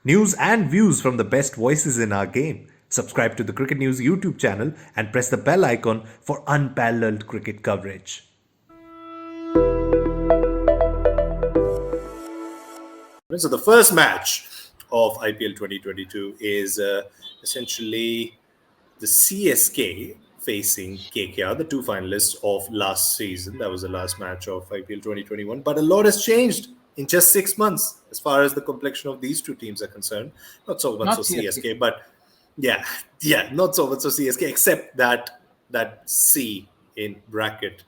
News and views from the best voices in our game. Subscribe to the Cricket News YouTube channel and press the bell icon for unparalleled cricket coverage. So the first match of IPL 2022 is essentially the CSK facing KKR, the two finalists of last season. That was the last match of IPL 2021. But a lot has changed in just 6 months as far as the complexion of these two teams are concerned. Not so much so Not CSK. CSK, but yeah, not so much so CSK, except that C in bracket.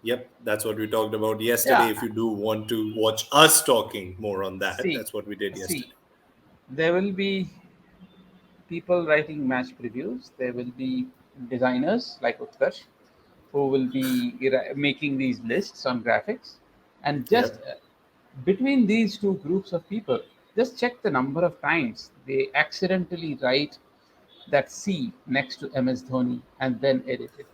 Yep, that's what we talked about yesterday. Yeah. If you do want to watch us talking more on that, See, that's what we did see, yesterday. there will be people writing match previews. There will be designers like Utkarsh who will be making these lists on graphics. And just Yep. between these two groups of people, just check the number of times they accidentally write that C next to MS Dhoni and then edit it.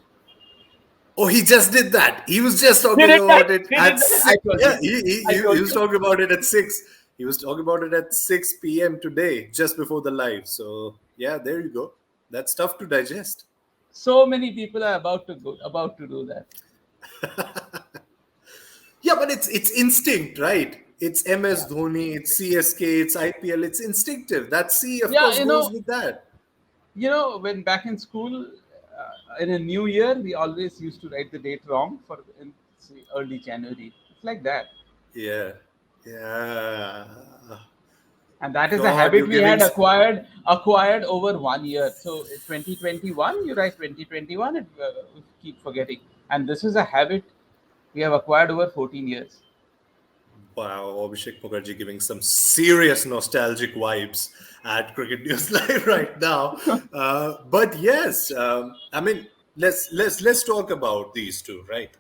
Oh, he just did that. He was just They talking did that. about it They did at that. I told yeah. you. I He told was you. talking about it at 6. He was talking about it at 6 p.m. today, just before the live. So yeah, there you go. That's tough to digest. So many people are about to do that. Yeah, but it's instinct, right? It's MS Yeah. Dhoni, it's CSK, it's IPL. It's instinctive. That C, of Yeah, course, goes with that. when back in school, in a new year, we always used to write the date wrong for in say, early January. It's like that, Yeah, yeah. and that is a God, habit you're we giving. had acquired over 1 year. So 2021, you write 2021, and we keep forgetting. And this is a habit we have acquired over 14 years. Wow, Abhishek Mukherjee giving some serious nostalgic vibes at Cricket News Live right now. But yes, I mean, let's talk about these two, right?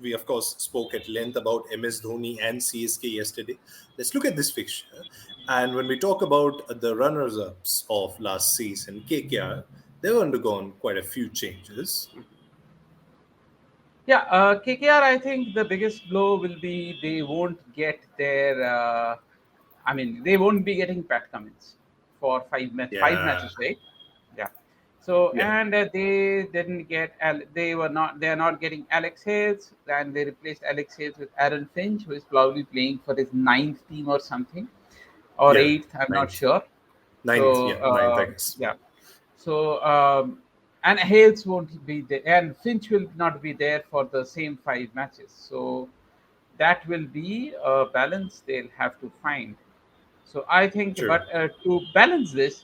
We of course spoke at length about MS Dhoni and CSK yesterday. Let's look at this fixture, and when we talk about the runners-ups of last season, KKR, they've undergone quite a few changes. Yeah, KKR, I think the biggest blow will be they won't get their. They won't be getting Pat Cummins for five Yeah, matches, right? Yeah. So yeah, and they didn't get. They were not. They are not getting Alex Hales, and they replaced Alex Hales with Aaron Finch, who is probably playing for his ninth team or something, or yeah. eighth. I'm not Ninth, sure. ninth, So yeah, ninth, I guess. yeah. So and Hales won't be there, and Finch will not be there for the same 5 matches. So that will be a balance they'll have to find. So I think, True. but to balance this,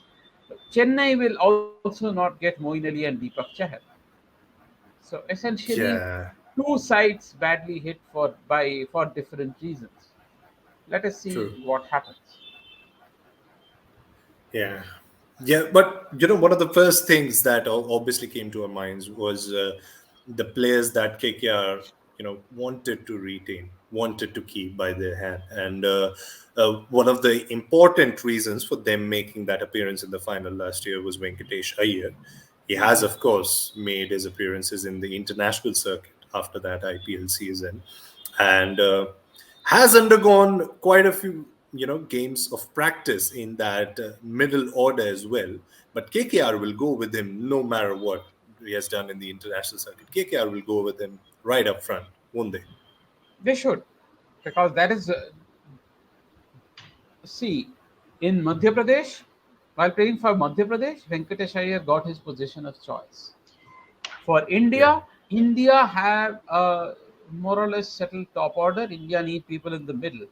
Chennai will also not get Moeen Ali and Deepak Chahar. So essentially, Yeah. two sides badly hit for different reasons. Let us see True. what happens. Yeah. Yeah. But, one of the first things that obviously came to our minds was the players that KKR, wanted to retain, wanted to keep by their hand. And one of the important reasons for them making that appearance in the final last year was Venkatesh Iyer. He has, of course, made his appearances in the international circuit after that IPL season, and has undergone quite a few games of practice in that middle order as well. But KKR will go with him no matter what he has done in the international circuit. KKR will go with him right up front, won't they? They should, because that is see, in Madhya Pradesh, while playing for Madhya Pradesh, Venkatesh Iyer got his position of choice. For Yeah, India, India have a more or less settled top order. India need people in the middle.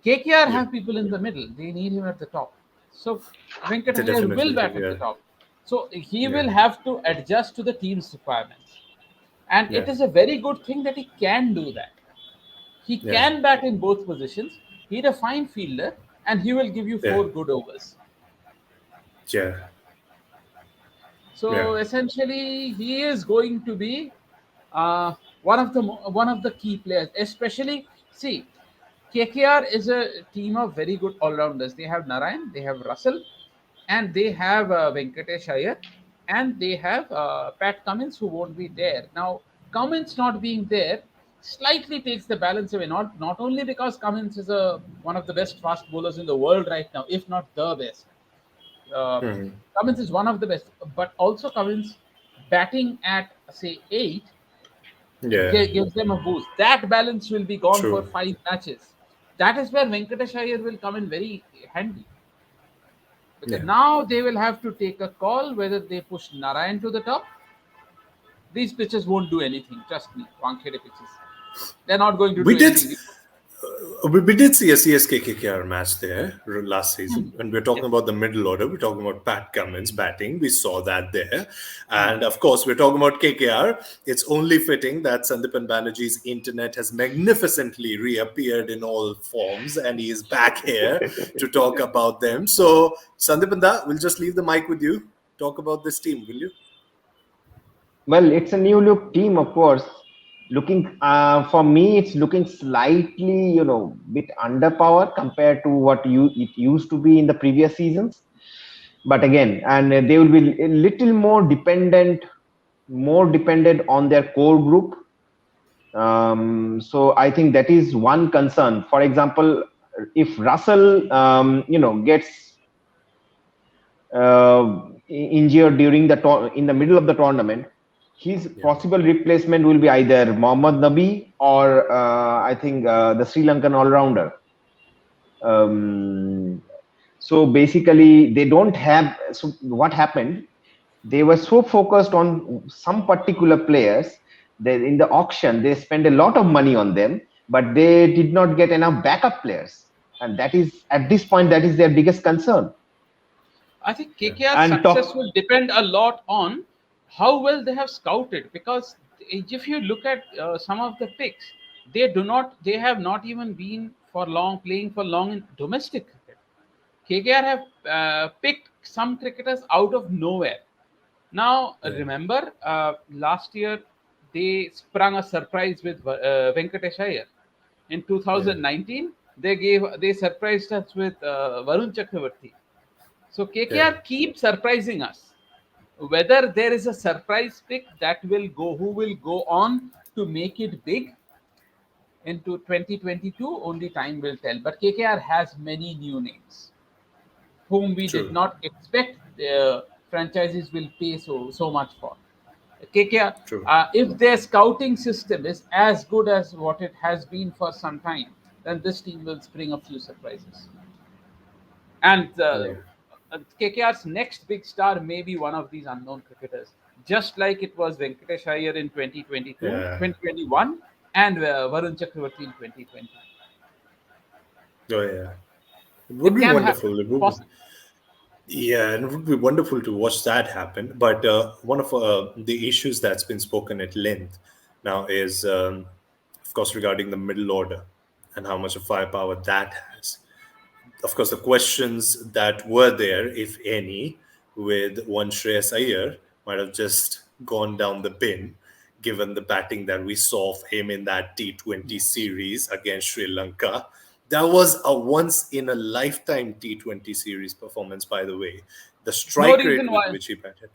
KKR yeah, have people in the middle. They need him at the top. So they Venkatesh Iyer will definitely do. bat at the Yeah, top. So he yeah, will have to adjust to the team's requirements. And yeah, it is a very good thing that he can do that. He yeah, can bat in both positions. He's a fine fielder, and he will give you yeah, 4 good overs. yeah, yeah, So essentially, he is going to be one of the key players. Especially, see, KKR is a team of very good all rounders. They have Narayan, they have Russell, and they have Venkatesh Iyer, and they have Pat Cummins, who won't be there now. Cummins not being there slightly takes the balance away. Not only because Cummins is a one of the best fast bowlers in the world right now, if not the best. Uh, Cummins is one of the best, but also Cummins batting at say 8 Yeah, gives them a boost. That balance will be gone for true. 5 matches. That is where Venkatesh Iyer will come in very handy, because Yeah. now they will have to take a call whether they push Narayan to the top. These pitches won't do anything. Trust me, Wankhede pitches. They're not going to We do did. anything. We did see a CSK KKR match there last Hmm. season, and we're talking Yes. about the middle order. We're talking about Pat Cummins batting. We saw that there, Hmm. and of course, we're talking about KKR. It's only fitting that Sandipan Banerjee's internet has magnificently reappeared in all forms, and he is back here to talk about them. So, Sandipan da, we'll just leave the mic with you. Talk about this team, will you? Well, it's a new look team, of course. Looking for me, it's looking slightly, bit underpowered compared to what it used to be in the previous seasons. But again, and they will be a little more dependent on their core group. So I think that is one concern. For example, if Russell, gets injured during in the middle of the tournament, his Yeah, possible replacement will be either Mohammad Nabi or I think the Sri Lankan all-rounder. Um, so basically, they don't have. So what happened? They were so focused on some particular players that in the auction they spent a lot of money on them, but they did not get enough backup players, and that is at this point that is their biggest concern. I think yeah, KKR's And success talk. will depend a lot on how well they have scouted. Because if you look at some of the picks, they have not even been for long playing for long in domestic cricket. KKR have picked some cricketers out of nowhere. Now, yeah, remember, last year they sprung a surprise with Venkatesh Iyer. In yeah, 2019, they surprised us with Varun Chakravarti. So yeah. KKR keep surprising us. Whether there is a surprise pick that will go, who will go on to make it big into 2022, only time will tell. But KKR has many new names whom we did True, not expect franchises will pay so much for. KKR, true. if their scouting system is as good as what it has been for some time, then this team will spring a few surprises. And Yeah. KKR's next big star may be one of these unknown cricketers, just like it was Venkatesh Iyer in 2022, Yeah. 2021, and Varun Chakravarti in 2020. Oh, yeah. It would It be can happen. wonderful. It would be, yeah, and it would be wonderful to watch that happen. But one of the issues that's been spoken at length now is, of course, regarding the middle order and how much of firepower that has. Of course, the questions that were there, if any, with one Shreyas Iyer might have just gone down the bin, given the batting that we saw of him in that T20 series against Sri Lanka. That was a once in a lifetime T20 series performance, by the way. The No strike rate reason with why. which he batted.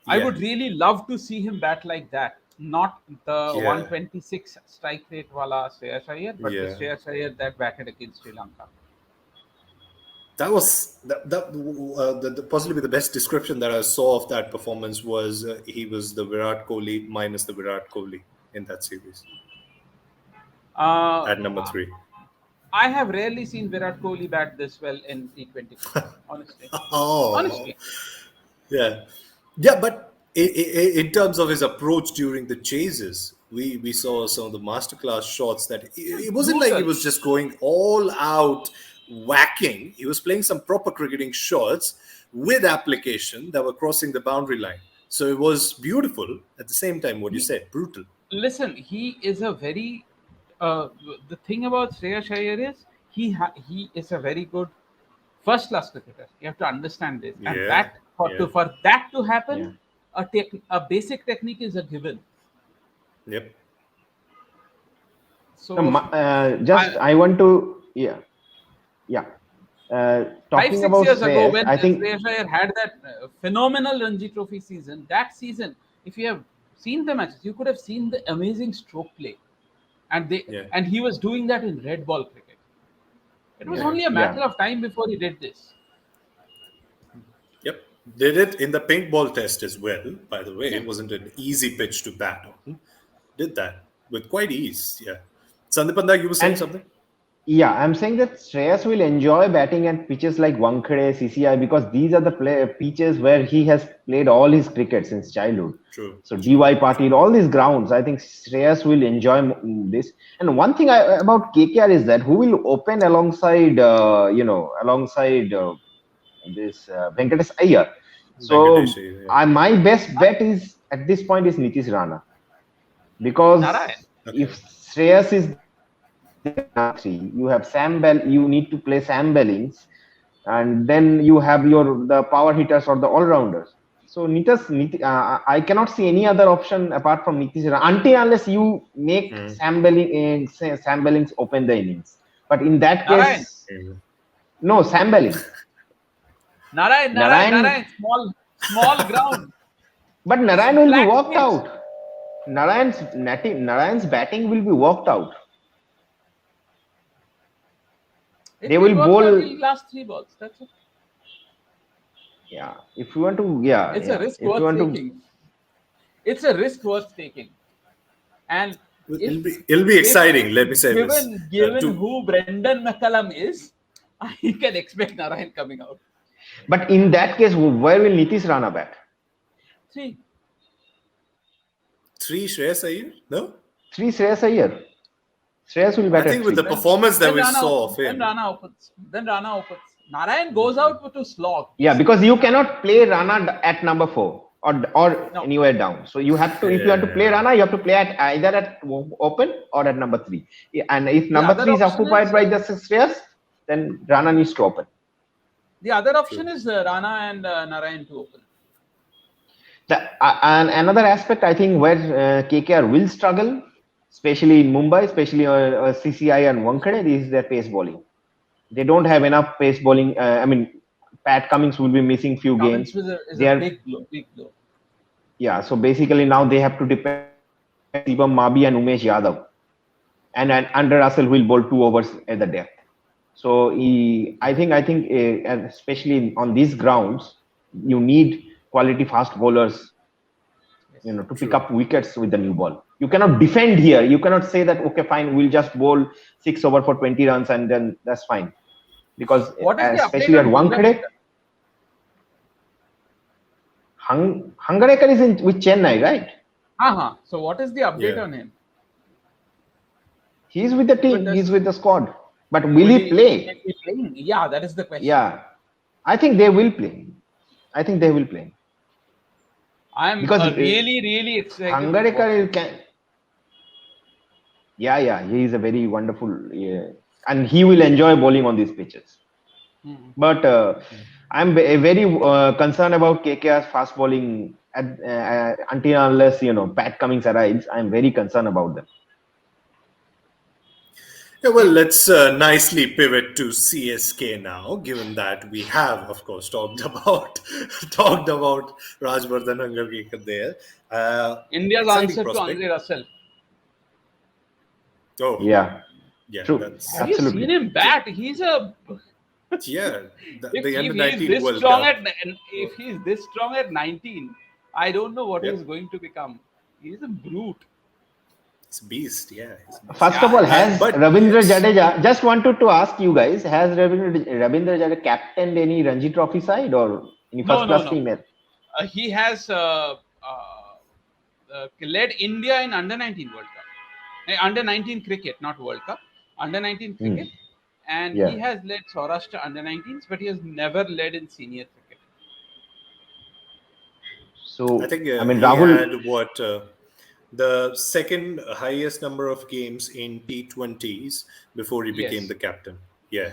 I Yeah, would really love to see him bat like that. Not the yeah, 126 strike rate wala Shreyas Iyer, but the yeah. Shreyas Iyer that batted against Sri Lanka. That was possibly the best description that I saw of that performance was he was the Virat Kohli minus the Virat Kohli in that series Uh, at number three. I have rarely seen Virat Kohli bat this well in T20 cricket. Honestly, Oh, honestly, yeah, yeah. But in terms of his approach during the chases, we saw some of the masterclass shots. That it wasn't like he brutal. was just going all out whacking. He was playing some proper cricketing shots with application that were crossing the boundary line. So it was beautiful at the same time. What you He, said, brutal. listen, he is a very. Uh, the thing about Shreyas Iyer is he is a very good first class cricketer. You have to understand this, and Yeah, that yeah, for that to Yeah. happen, a basic technique is a given. yep. No, So, just I, I want to, yeah. five Talking six about years ago, Shreyas, when I think Shreyas Iyer had that phenomenal Ranji Trophy season, that season, if you have seen the matches, you could have seen the amazing stroke play. Yeah. and he was doing that in red ball cricket. It was Yeah. only a matter Yeah. of time before he did this. Yep. Did it in the pink ball test as well, by the way. Yeah. It wasn't an easy pitch to bat on. Did that with quite ease. Yeah. Sandipanda, you were saying And something? yeah, I'm saying that Shreyas will enjoy batting at pitches like Wankhede, CCI, because these are the pitches where he has played all his cricket since childhood. True. So True. DY Patil, all these grounds, I think Shreyas will enjoy this. And one thing about KKR is that who will open alongside, alongside this Venkatesh Iyer. Venkatesh, So yeah. my best bet is at this point is Nitish Rana, because Narayan. if Okay. Shreyas is three, you have you need to play Sam Bellings, and then you have the power hitters or the all rounders. So I cannot see any other option apart from Nitish Rana, until unless you make Mm. Sam Bellings open the innings. But in that Narayan. case, Mm. no, Sam Bellings. Narayan, Narayan. Small ground. but Narayan will be Flat walked pitch. out. Narayan's batting will be walked out. If They he will worked out, bowl. he'll last 3 balls. That's it. Yeah, if you want to, yeah, It's a yeah. risk If you worth want to, taking. It's a risk worth taking. And It'll if be if exciting. Let me say this. given To who Brendan McCullum is, I can expect Narayan coming out. but in that case, where will Nitish Rana bat? 3. three Shreyas Iyer? No? Three Shreyas Iyer. Shreyas will I bat think at with the three. performance that Then we Rana saw opens. of Then him. Rana opens. Then Rana opens. Narayan goes out to slog. Yeah, because you cannot play Rana at number 4 or No. anywhere down. So you have to, if you want to play Yeah. Rana, you have to play at either at open or at number 3. And if The number other 3 is option occupied is by the Shreyas, then Rana needs to open. the other option True. is Rana and Narayan to open. And another aspect, I think, where KKR will struggle, especially in Mumbai, especially CCI and Wankhede, is their pace bowling. They don't have enough pace bowling. Pat Cummins will be missing few Cummins games. is They a are, big blow. yeah. So basically now they have to depend on Shivam Mabi and Umesh Yadav, and Andre Russell will bowl 2 overs at the depth. So I think, especially on these grounds, you need quality fast bowlers, Yes. to pick True. up wickets with the new ball. You cannot defend here. You cannot say that, okay, fine, we'll just bowl 6 over for 20 runs and then that's fine. Because What is the update especially at on Wankhede, Hangarekar is with Chennai, right? So what is the update Yeah. on him? He's with the With team. us? He's with the squad. But will he Is play? he playing? Yeah, that is the question. Yeah, I think they will play. I think they will play. I'm Because really excited. to watch Hangarekar him. can. Yeah, he is a very wonderful, and he will enjoy bowling on these pitches. Mhm. But I'm very concerned about KKR's fast bowling until unless Pat Cummins arrives. I'm very concerned about them. Yeah, well, let's nicely pivot to CSK now, given that we have, of course, talked about Rajvardhan Angarkar there. India's Exciting answer to prospect. Andre Russell. Oh, Yeah, yeah, true. that's Have you Absolutely. seen him bat? He's a yeah. The if under he's 19 this World strong Cup. if he's this strong at 19, I don't know what Yep. he's going to become. He's a brute. It's a beast. Yeah, he's a beast. First of all, has But Ravindra yes. Jadeja? Just wanted to ask you guys: has Ravindra Jadeja captained any Ranji Trophy side or any first class team? He has led India in under 19 World Cup, under 19 cricket, not World Cup, under 19 cricket, and Yeah. he has led Saurashtra under 19s, but he has never led in senior cricket. So I think I mean, he Rahul. had the second highest number of games in T20s before he became Yes. the captain. Yeah.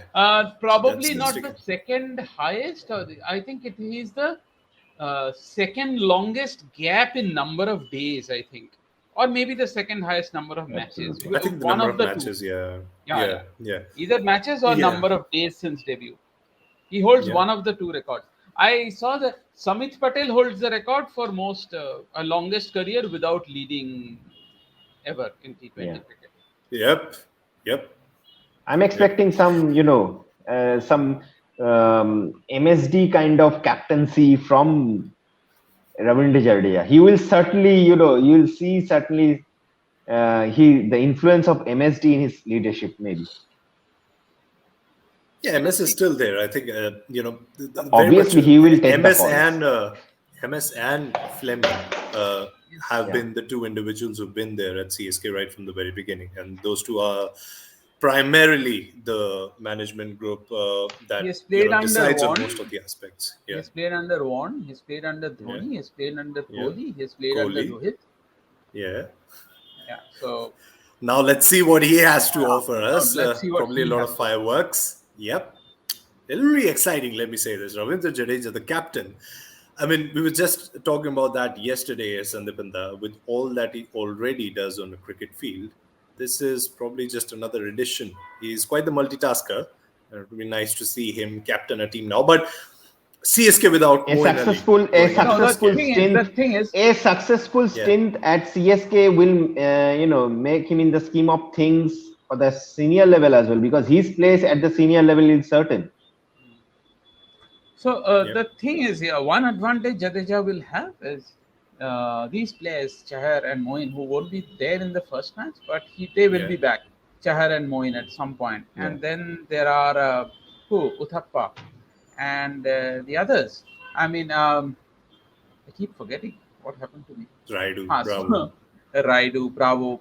Probably That's not sticky. the second highest. I think it is the second longest gap in number of days, I think, or maybe the second highest number of matches. Absolutely. I think the One number of of the matches. two. Yeah. Yeah. Yeah. Either matches or Yeah. number of days since debut. He holds Yeah. one of the two records. I saw that Samit Patel holds the record for most longest career without leading ever in T20 Yeah. cricket. Yep. I'm expecting some, some MSD kind of captaincy from Ravindra Jadeja. He will certainly, you will see certainly the influence of MSD in his leadership, maybe. Yeah, MS is still there. I think very much. Obviously, he will take the MS calls. and MS and Fleming have Yeah. been the two individuals who've been there at CSK right from the very beginning, and those two are primarily the management group He that has played under decides on Vaughan. most of the aspects. He Yeah, has played under Vaughan. He has played under Dhoni. Yeah. He has played under Yeah. Kohli. He has played under Kohli. Rohit. Yeah. Yeah. So Now let's see what he has to offer us. let's see what Probably a he lot has of to offer. fireworks. Yep. It'll be exciting, let me say this. Ravindra Jadeja, the captain. I mean, we were just talking about that yesterday, Sandipanda, with all that he already does on the cricket field. This is probably just another addition. He's quite the multitasker. It would be nice to see him captain a team now. But CSK without A Moeen Ali successful, going into No, the this game. thing is, a successful stint at CSK will, make him in the scheme of things for the senior level as well, because his place at the senior level is certain. so the thing is, one advantage Jadeja will have is these players, Chahar and Moeen, who won't be there in the first match, but they will Yeah. be back. Chahar and Moeen at some point. Yeah. And then there are Uthappa and the others. I mean, I keep forgetting what happened to me. Raidu, Ah, bravo. so, Raidu, Bravo.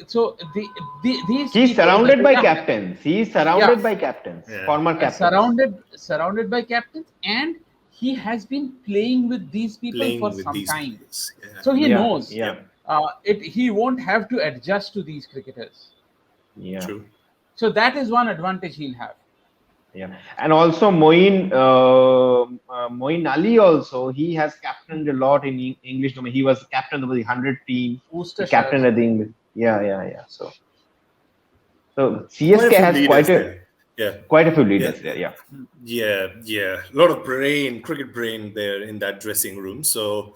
So these He's people, surrounded by Jadeja, captains. He's surrounded by captains, Yeah. former captains. surrounded by captains, and he has been playing with these people Playing for with some these time, players. Yeah. so he Yeah, knows. yeah. He won't have to adjust to these cricketers. Yeah. True. So that is one advantage he'll have. Yeah, and also Moeen Ali also, he has captained a lot in English domain. He was captain of the 100 team. He Worcestershire. captained at the English. Yeah. So Quite a CSK few has leaders there. Yeah. quite a few leaders there. Yeah. Yeah. A lot of cricket brain there in that dressing room. So,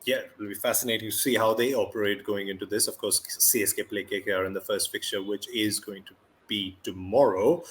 yeah, it'll be fascinating to see how they operate going into this. Of course, CSK play KKR in the first fixture, which is going to be tomorrow.